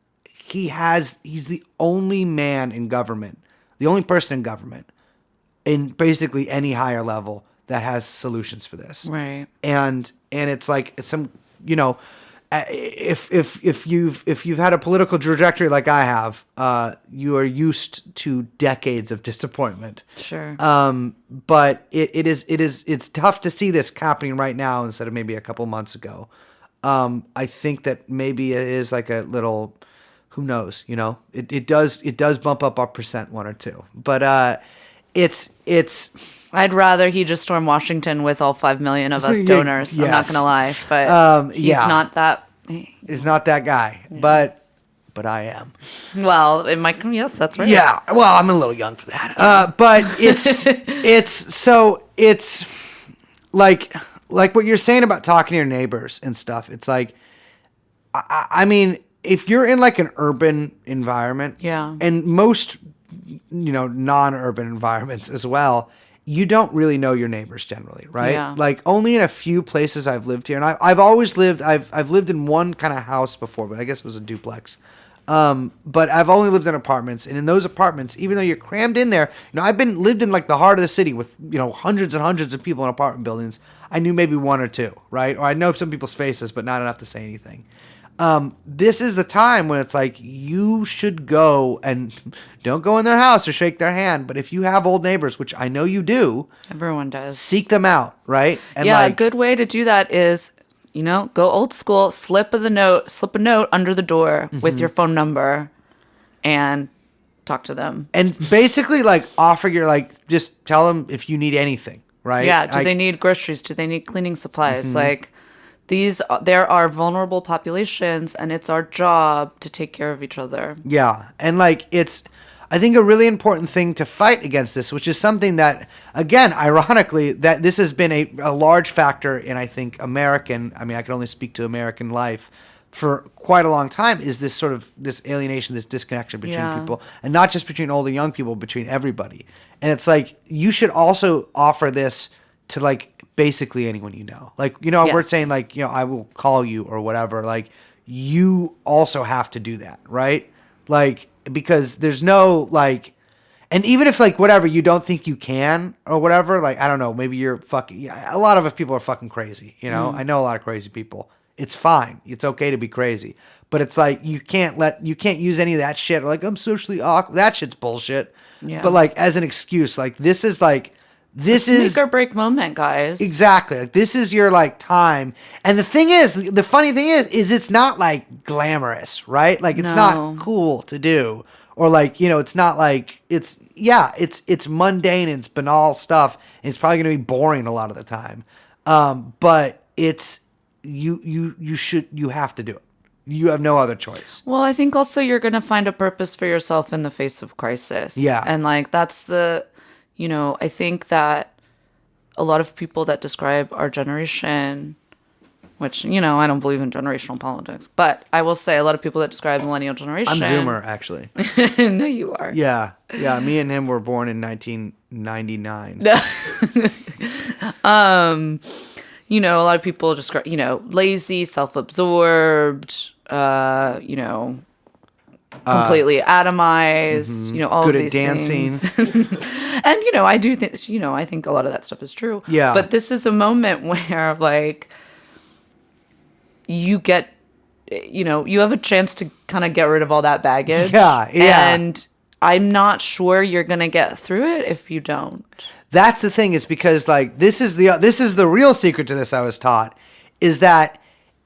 the only man in government, the only person in government in basically any higher level that has solutions for this.
Right.
And it's like some, if you've had a political trajectory like I have, you are used to decades of disappointment.
Sure.
But it's tough to see this happening right now instead of maybe a couple months ago. I think that maybe it is like a little, who knows, it does bump up our percent 1 or 2, but it's
I'd rather he just storm Washington with all 5 million of us donors.
Yes.
I'm not gonna lie, but he's not that.
Is not that guy, but I am.
Well, it might. Yes, that's right.
Yeah. Well, I'm a little young for that. But it's like what you're saying about talking to your neighbors and stuff. It's like, I mean, if you're in like an urban environment,
yeah,
and most non-urban environments as well, you don't really know your neighbors generally, right?
Yeah.
Like only in a few places I've lived here, and I've always lived. I've lived in one kind of house before, but I guess it was a duplex. But I've only lived in apartments, and in those apartments, even though you're crammed in there, I've lived in like the heart of the city with hundreds and hundreds of people in apartment buildings. I knew maybe one or two, right? Or I know some people's faces, but not enough to say anything. This is the time when it's like you should go and don't go in their house or shake their hand. But if you have old neighbors, which I know you do,
Everyone does.
seek them out, right? And
yeah, a good way to do that is, go old school, slip a note under the door with your phone number and talk to them.
And basically like offer just tell them if you need anything, right?
Yeah, do they need groceries? Do they need cleaning supplies? Like there are vulnerable populations, and it's our job to take care of each other.
Yeah. And like it's I think a really important thing to fight against this, which is something that, again, ironically, that this has been a large factor in, I think, I can only speak to American life for quite a long time, is this sort of this alienation, this disconnection between people, and not just between old and young people, between everybody. And it's like, you should also offer this to like basically anyone you know. Like, we're saying like, I will call you or whatever. Like, you also have to do that, right? Like, because there's no like, and even if like whatever you don't think you can or whatever, like I don't know, maybe you're fucking. A lot of us people are fucking crazy. I know a lot of crazy people. It's fine. It's okay to be crazy, but it's like you can't use any of that shit. Or like I'm socially awkward. That shit's bullshit.
Yeah.
But like as an excuse, like this is
make or break moment, guys.
Exactly. Like this is your like time. And the funny thing is it's not like glamorous, right? Like it's not cool to do. Or like, it's not like it's mundane and it's banal stuff, and it's probably going to be boring a lot of the time. But it's you have to do it. You have no other choice.
Well, I think also you're going to find a purpose for yourself in the face of crisis.
Yeah.
And like that's I think that a lot of people that describe our generation, which, I don't believe in generational politics, but I will say a lot of people that describe the millennial generation.
I'm Zoomer, actually.
No, you are.
Yeah. Yeah. Me and him were born in 1999.
A lot of people describe, lazy, self-absorbed, completely atomized, all
good
of
at
these
dancing.
things. And, I do think, I think a lot of that stuff is true.
Yeah.
But this is a moment where, like, you get, you have a chance to kind of get rid of all that baggage.
Yeah.
And I'm not sure you're going to get through it if you don't.
That's the thing, is because, like, this is the real secret to this I was taught, is that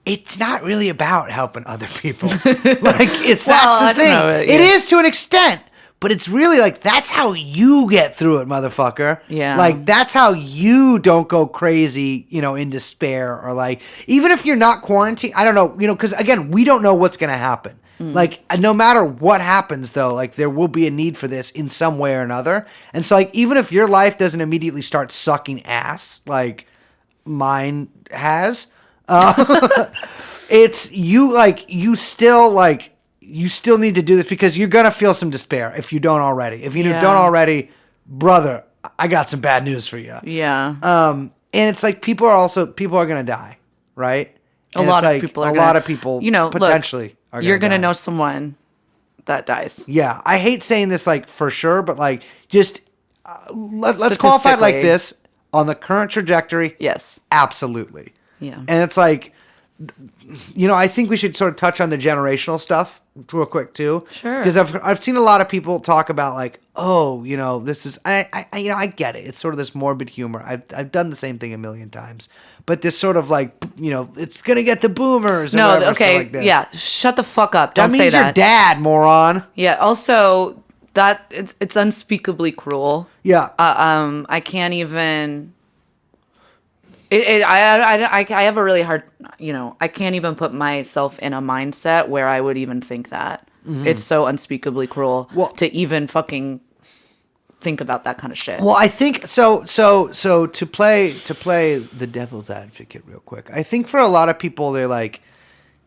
it's not really about helping other people. That's the thing. It is to an extent, but it's really like, that's how you get through it, motherfucker.
Yeah. Like,
that's how you don't go crazy, in despair, or like, even if you're not quarantined, I don't know, because again, we don't know what's going to happen. Like, no matter what happens, though, like, there will be a need for this in some way or another. And so, like, even if your life doesn't immediately start sucking ass, like mine has, it's you still need to do this, because you're going to feel some despair if you don't already. If you don't already, brother, I got some bad news for you.
Yeah.
And it's like people are going to die, right? And
a lot of people
potentially.
You're going to know someone that dies.
Yeah. I hate saying this, like, for sure, but, like, just let's qualify it like this. On the current trajectory,
yes.
Absolutely.
Yeah. And
it's like, I think we should sort of touch on the generational stuff real quick, too.
Sure.
Because I've seen a lot of people talk about, like, this is, I get it. It's sort of this morbid humor. I've done the same thing a million times. But this sort of like, it's going to get the boomers.
No,
whatever,
okay.
like this.
Yeah. Shut the fuck up. Don't say that.
That means your dad, moron.
Yeah. Also, that it's unspeakably cruel.
Yeah.
I can't even. I have a really hard, I can't even put myself in a mindset where I would even think that. Mm-hmm. It's so unspeakably cruel to even fucking think about that kind of shit.
Well, I think so to play the devil's advocate real quick. I think for a lot of people, they're like,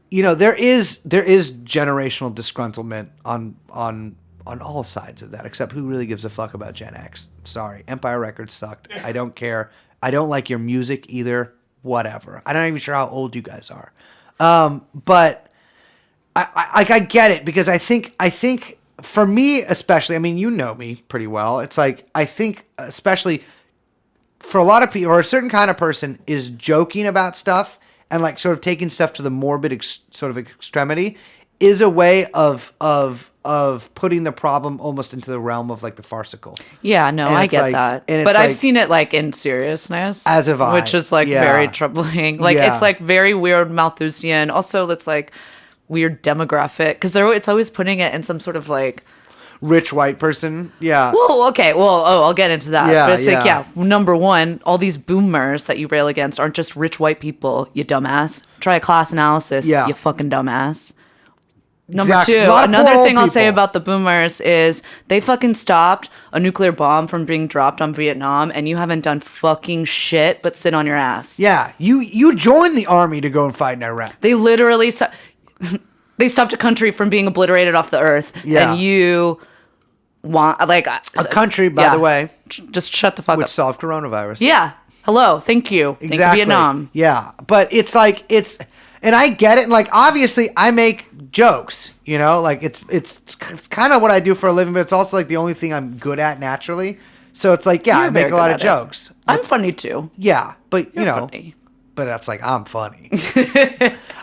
there is generational disgruntlement on on all sides of that, except who really gives a fuck about Gen X? Sorry. Empire Records sucked. I don't care. I don't like your music either. Whatever. I'm not even sure how old you guys are. But I get it, because I think for me especially, I mean, you know me pretty well. It's like, I think especially for a lot of people, or a certain kind of person, is joking about stuff and like sort of taking stuff to the morbid sort of extremity is a way of putting the problem almost into the realm of like the farcical.
Yeah, no, I get
like,
that.
and
But I've
like,
seen it like in seriousness.
As have I.
Which is like
Yeah.
very troubling. Like
Yeah.
it's like very weird Malthusian. Also, it's like weird demographic, because it's always putting it in some sort of like,
rich white person. Yeah.
well, okay, well, I'll get into that.
Yeah,
But it's like,
yeah.
number one, all these boomers that you rail against aren't just rich white people, you dumbass. Try a class analysis,
Yeah.
you fucking dumbass. Number
Exactly. A
two,
lot of
another
poor old
thing I'll say
people.
about the boomers is they fucking stopped a nuclear bomb from being dropped on Vietnam, and you haven't done fucking shit but sit on your ass.
Yeah. You joined the army to go and fight in Iraq.
They literally they stopped a country from being obliterated off the earth,
Yeah.
and you want like
A country, by the way,
just shut the fuck
which
up.
solved coronavirus.
Yeah. Hello. Thank you. Thank you,
Exactly.
Vietnam.
Yeah. But it's like, and I get it. And like, obviously I make jokes, you know, like it's kind of what I do for a living, but it's also like the only thing I'm good at naturally. So it's like, yeah,
You're
I make
very
a lot
good
of
at it.
jokes.
I'm funny too.
Yeah. But
You're
you know,
funny.
but that's like, I'm funny.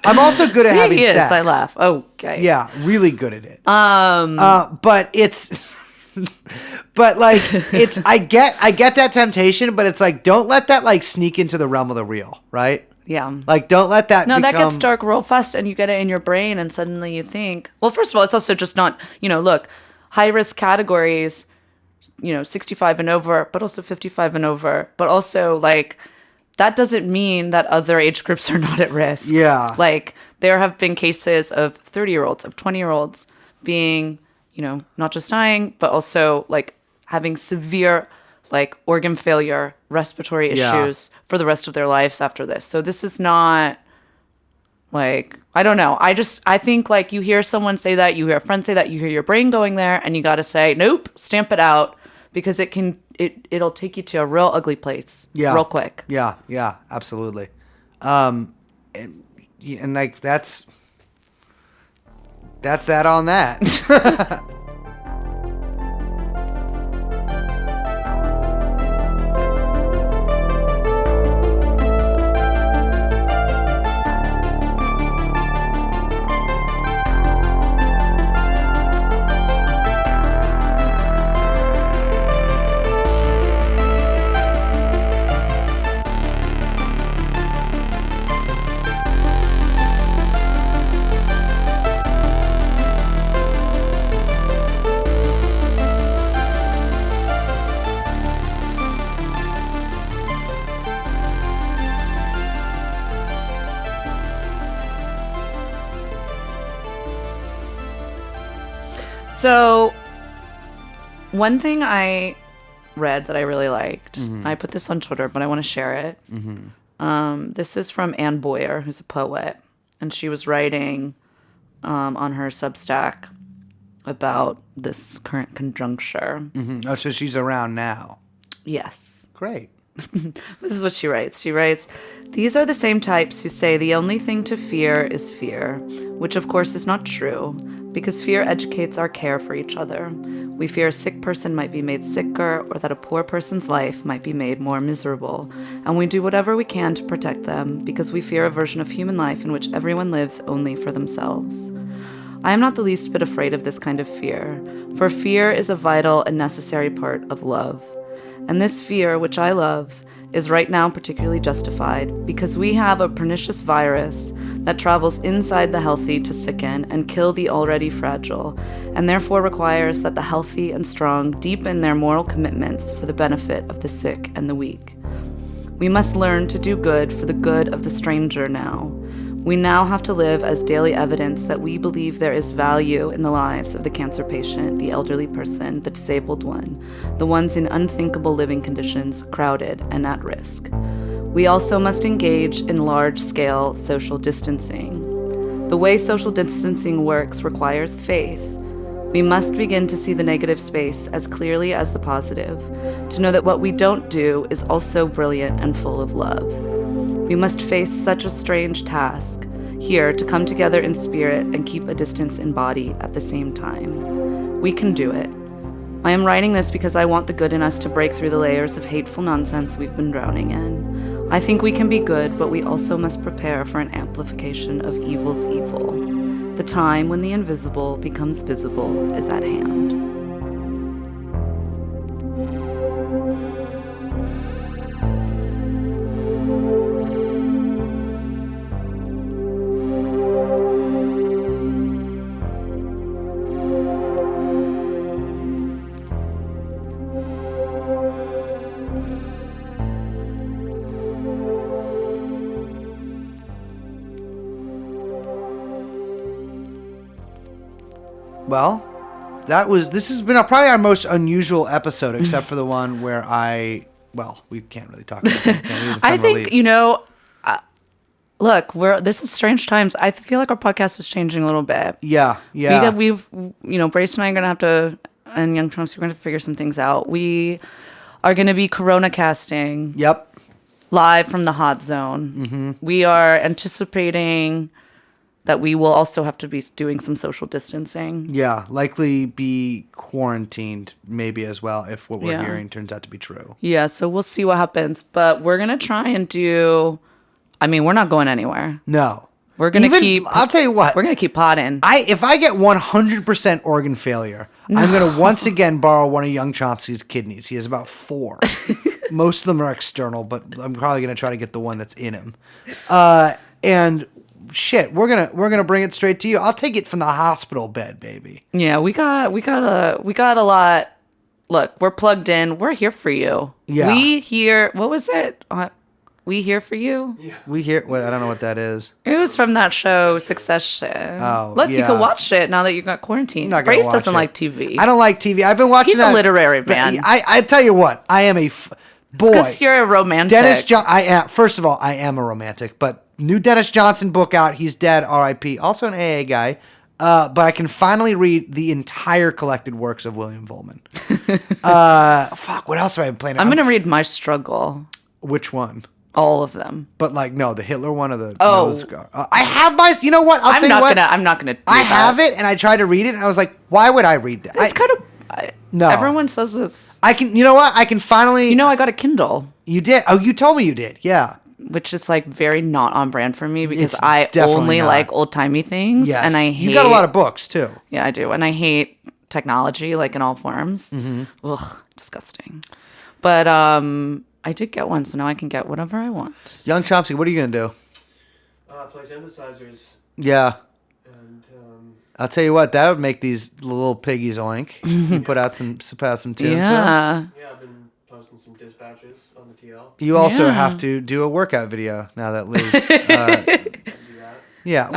I'm also good at
See,
having
he is.
sex.
I laugh. Okay.
Yeah. Really good at it. But it's, but like, I get that temptation, but it's like, don't let that like sneak into the realm of the real, right?
Yeah.
Like, don't let that
No,
become...
that gets dark real fast, and you get it in your brain, and suddenly you think, well, first of all, it's also just not, look, high risk categories, 65 and over, but also 55 and over, but also like, that doesn't mean that other age groups are not at risk.
Yeah.
Like, there have been cases of 30-year-olds, of 20-year-olds being, not just dying, but also like having severe like organ failure, respiratory issues for the rest of their lives after this. So this is not like, I don't know. I think like you hear someone say that, you hear a friend say that, you hear your brain going there, and you got to say, nope, stamp it out, because it'll take you to a real ugly place real quick.
Yeah, absolutely. And like that's that on that.
So, one thing I read that I really liked, I put this on Twitter, but I want to share it. This is from Anne Boyer, who's a poet, and she was writing on her Substack about this current conjuncture.
Oh, so she's around now.
Yes.
Great.
This is what she writes. She writes, "These are the same types who say the only thing to fear is fear, which of course is not true, because fear educates our care for each other. We fear a sick person might be made sicker, or that a poor person's life might be made more miserable, and we do whatever we can to protect them, because we fear a version of human life in which everyone lives only for themselves. I am not the least bit afraid of this kind of fear, for fear is a vital and necessary part of love. And this fear, which I love, is right now particularly justified because we have a pernicious virus that travels inside the healthy to sicken and kill the already fragile, and therefore requires that the healthy and strong deepen their moral commitments for the benefit of the sick and the weak. We must learn to do good for the good of the stranger now. We now have to live as daily evidence that we believe there is value in the lives of the cancer patient, the elderly person, the disabled one, the ones in unthinkable living conditions, crowded and at risk. We also must engage in large-scale social distancing. The way social distancing works requires faith. We must begin to see the negative space as clearly as the positive, to know that what we don't do is also brilliant and full of love. We must face such a strange task, here to come together in spirit and keep a distance in body at the same time. We can do it. I am writing this because I want the good in us to break through the layers of hateful nonsense we've been drowning in. I think we can be good, but we also must prepare for an amplification of evil's evil. The time when the invisible becomes visible is at hand.
Well, this has been probably our most unusual episode, except for the one where we can't really talk about it.
I think, look, this is strange times. I feel like our podcast is changing a little bit.
Yeah.
We've Brace and I are going to have to, and Young Trumps, we're going to figure some things out. We are going to be Corona casting.
Yep.
Live from the hot zone. Mm-hmm. We are anticipating that we will also have to be doing some social distancing.
Yeah, likely be quarantined maybe as well if what we're hearing turns out to be true.
Yeah, so we'll see what happens. But we're going to try and we're not going anywhere.
No.
We're going to
I'll tell you what.
We're going to keep potting.
If I get 100% organ failure, I'm going to once again borrow one of Young Chomsky's kidneys. He has about 4. Most of them are external, but I'm probably going to try to get the one that's in him. And shit, we're gonna bring it straight to you. I'll take it from the hospital bed, baby.
Yeah, we got a lot. Look, we're plugged in. We're here for you.
Yeah.
We here. What was it? We here for you.
Yeah. We here. What? I don't know what that is.
It was from that show Succession.
Oh,
look, you can watch it now that you got quarantined. Brace doesn't like TV.
I don't like TV. I've been watching.
He's a literary man.
I tell you what, I am a boy.
Because you're a romantic.
I am. First of all, I am a romantic, but. New Dennis Johnson book out. He's dead. R.I.P. Also an AA guy. But I can finally read the entire collected works of William Vollmann. What else have I been playing?
I'm going to read My Struggle.
Which one?
All of them.
But the Hitler one or the... I have my... You know what?
I'm not going to
I have it, and I tried to read it, and I was like, why would I read that?
It's kind of... No. Everyone says it's...
I can... You know what? I can finally...
I got a Kindle.
You did? Oh, you told me you did. Yeah.
Which is very not on brand for me because I only like old timey things.
Yes.
And I hate.
You got a lot of books too.
Yeah, I do. And I hate technology in all forms. Mm-hmm. Ugh, disgusting. But I did get one, so now I can get whatever I want.
Young Chomsky, what are you going to do?
Play synthesizers.
Yeah.
And
I'll tell you what, that would make these little piggies oink. You put out some tunes.
Yeah.
Yeah, I've been posting some dispatches on the TL.
You also have to do a workout video now that Liz. Yeah.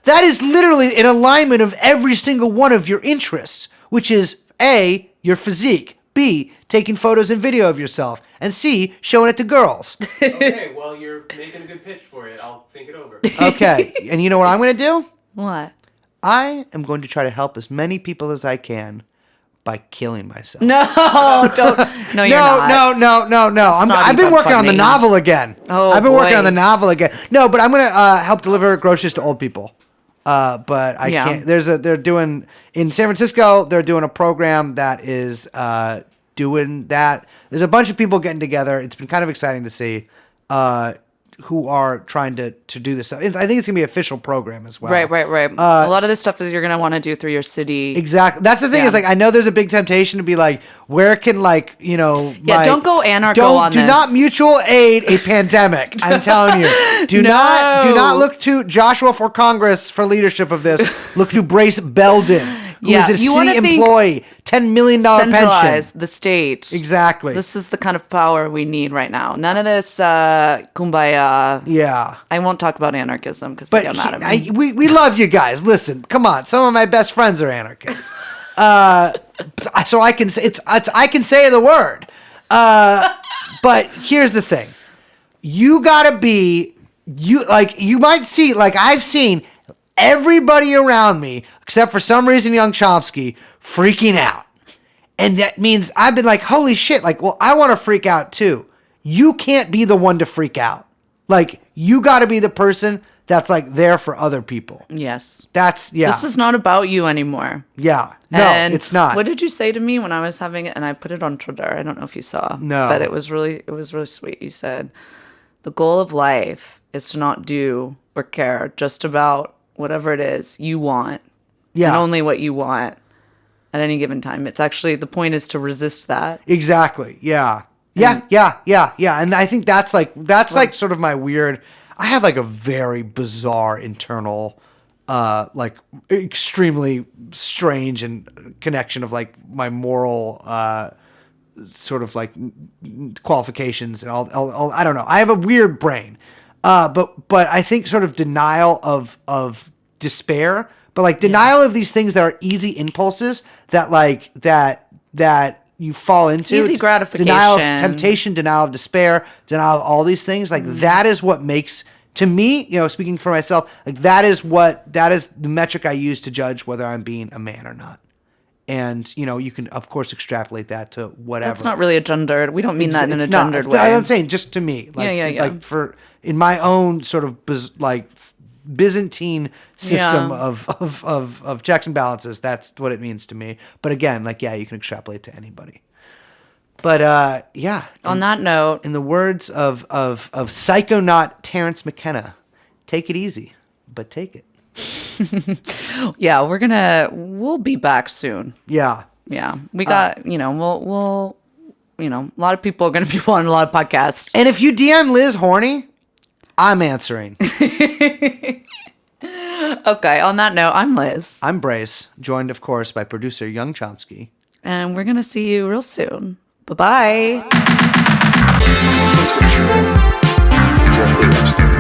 That is literally an alignment of every single one of your interests, which is A, your physique, B, taking photos and video of yourself, and C, showing it to girls.
Okay, well, you're making a good pitch for it. I'll think it over.
Okay, and you know what I'm going to do?
What?
I am going to try to help as many people as I can by killing myself.
No, don't. No, you're not.
No. I've been working on the novel again.
Oh,
I've been working on the novel again. No, but I'm going to help deliver groceries to old people. But I can't. They're doing in San Francisco. They're doing a program that is doing that. There's a bunch of people getting together. It's been kind of exciting to see. Who are trying to do this stuff. I think it's going to be an official program as well.
Right. A lot of this stuff is you're going to want to do through your city.
Exactly. That's the thing is I know there's a big temptation to be where can
don't go anarcho on this.
Do not mutual aid a pandemic. I'm telling you. Do not look to Joshua for Congress for leadership of this. Look to Brace Belden, who is a city employee, $10 million pension.
Centralize the state.
Exactly.
This is the kind of power we need right now. None of this kumbaya.
Yeah.
I won't talk about anarchism because they get mad at me.
We love you guys. Listen, come on. Some of my best friends are anarchists. So I can say I can say the word. But here's the thing. You gotta be you might see I've seen everybody around me, except for some reason young Chomsky, freaking out. And that means I've been like, holy shit, like, well, I want to freak out too. You can't be the one to freak out. Like, you got to be the person that's like there for other people.
Yes.
That's, yeah.
This is not about you anymore.
Yeah. No,
And
it's not.
What did you say to me when I was having it? And I put it on Twitter. I don't know if you saw.
No.
But it was really sweet. You said, the goal of life is to not do or care just about whatever it is you want.
Yeah.
And only what you want at any given time. It's actually, the point is to resist that.
Exactly. Yeah. Yeah. And I think that's like sort of my weird, I have like a very bizarre internal, like extremely strange and connection of like my moral, sort of like qualifications and all, I don't know. I have a weird brain. But I think sort of denial of despair, but like denial of these things that are easy impulses that like, that you fall into.
Easy gratification.
Denial of temptation, denial of despair, denial of all these things. Like that is what makes, to me, you know, speaking for myself, like that is the metric I use to judge whether I'm being a man or not. And, you know, you can, of course, extrapolate that to whatever.
That's not really a gendered. We don't mean that in a
not,
gendered way.
I'm saying just to me. Like,
Yeah.
Like for, in my own sort of Byzantine system of checks and balances, that's what it means to me. But again, like, yeah, you can extrapolate to anybody. But yeah.
On that note,
in the words of psychonaut Terrence McKenna, take it easy, but take it.
yeah, we'll be back soon.
Yeah.
Yeah, we got, we'll a lot of people are going to be on a lot of podcasts.
And if you DM Liz horny, I'm answering.
Okay, on that note, I'm Liz.
I'm Brace, joined, of course, by producer Young Chomsky.
And we're going to see you real soon. Bye-bye.
Jeffrey Epstein.